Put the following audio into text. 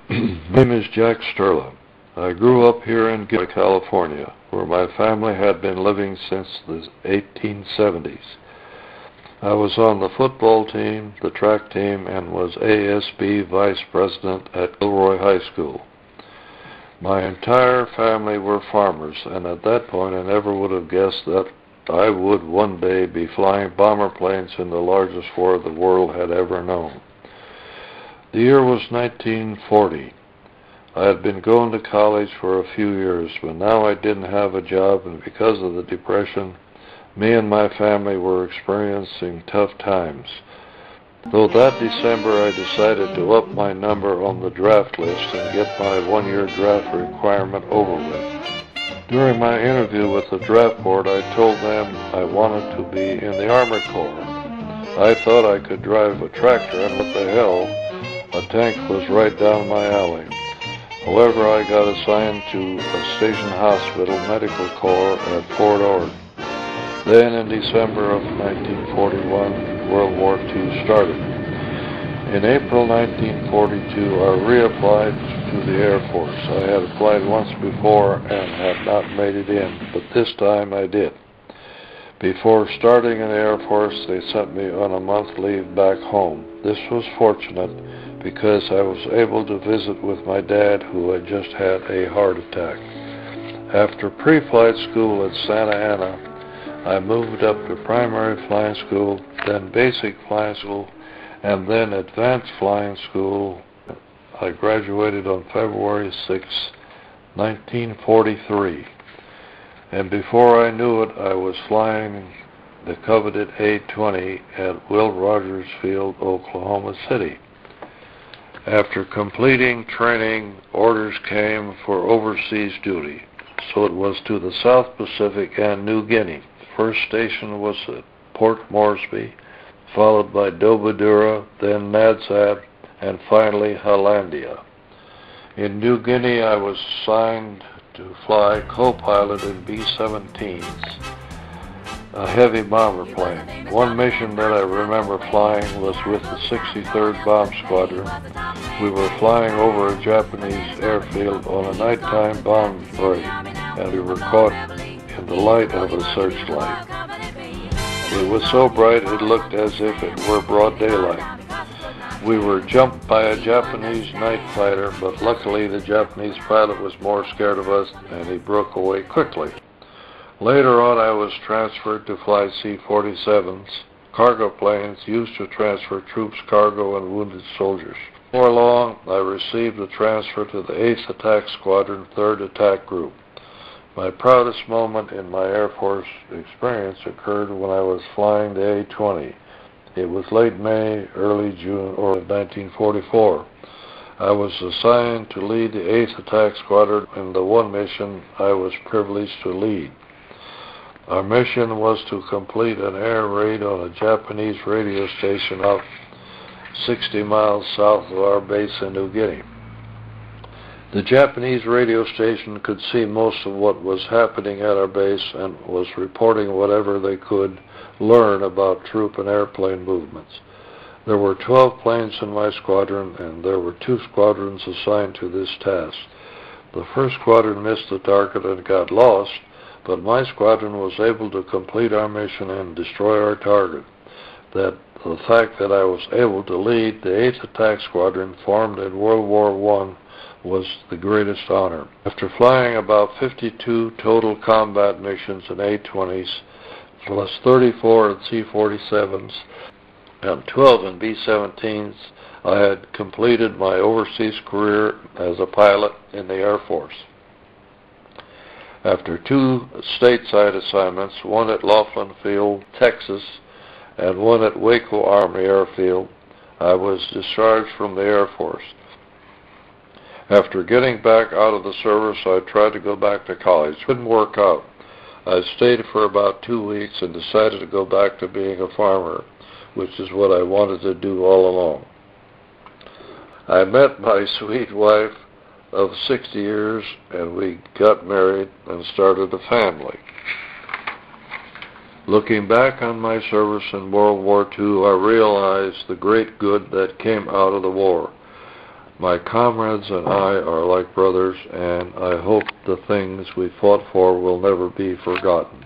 My name is Jack Sturla. I grew up here in California, where my family had been living since the 1870s. I was on the football team, the track team, and was ASB vice president at Gilroy High School. My entire family were farmers, and at that point I never would have guessed that I would one day be flying bomber planes in the largest war the world had ever known. The year was 1940. I had been going to college for a few years, but now I didn't have a job, and because of the Depression, me and my family were experiencing tough times. So that December I decided to up my number on the draft list and get my one-year draft requirement over with. During my interview with the draft board, I told them I wanted to be in the Armored Corps. I thought I could drive a tractor, and what the hell, a tank was right down my alley. However, I got assigned to a station hospital medical corps at Fort Ord. Then in December of 1941, World War II started. In April 1942, I reapplied to the Air Force. I had applied once before and had not made it in, but this time I did. Before starting in the Air Force, they sent me on a month leave back home. This was fortunate because I was able to visit with my dad, who had just had a heart attack. After pre-flight school at Santa Ana, I moved up to primary flying school, then basic flying school, and then advanced flying school. I graduated on February 6, 1943. And before I knew it, I was flying the coveted A-20 at Will Rogers Field, Oklahoma City. After completing training, orders came for overseas duty, so it was to the South Pacific and New Guinea. First station was at Port Moresby, followed by Dobadura, then Nadsat, and finally Hollandia. In New Guinea, I was assigned to fly co-pilot in B-17s, a heavy bomber plane. One mission that I remember flying was with the 63rd Bomb Squadron. We were flying over a Japanese airfield on a nighttime bomb break, and we were caught in the light of a searchlight. It was so bright it looked as if it were broad daylight. We were jumped by a Japanese night fighter, but luckily the Japanese pilot was more scared of us and he broke away quickly. Later on, I was transferred to fly C-47s, cargo planes used to transfer troops, cargo, and wounded soldiers. Before long, I received a transfer to the 8th Attack Squadron, 3rd Attack Group. My proudest moment in my Air Force experience occurred when I was flying the A-20. It was late May, early June of 1944. I was assigned to lead the 8th Attack Squadron in the one mission I was privileged to lead. Our mission was to complete an air raid on a Japanese radio station off 60 miles south of our base in New Guinea. The Japanese radio station could see most of what was happening at our base and was reporting whatever they could learn about troop and airplane movements. There were 12 planes in my squadron, and there were 2 squadrons assigned to this task. The first squadron missed the target and got lost, but my squadron was able to complete our mission and destroy our target. The fact that I was able to lead the 8th Attack Squadron, formed in World War I, was the greatest honor. After flying about 52 total combat missions in A-20s, plus 34 in C-47s, and 12 in B-17s, I had completed my overseas career as a pilot in the Air Force. After 2 stateside assignments, one at Laughlin Field, Texas, and one at Waco Army Airfield, I was discharged from the Air Force. After getting back out of the service, I tried to go back to college. It didn't work out. I stayed for about 2 weeks and decided to go back to being a farmer, which is what I wanted to do all along. I met my sweet wife of 60 years, and we got married and started a family. Looking back on my service in World War II, I realized the great good that came out of the war. My comrades and I are like brothers, and I hope the things we fought for will never be forgotten.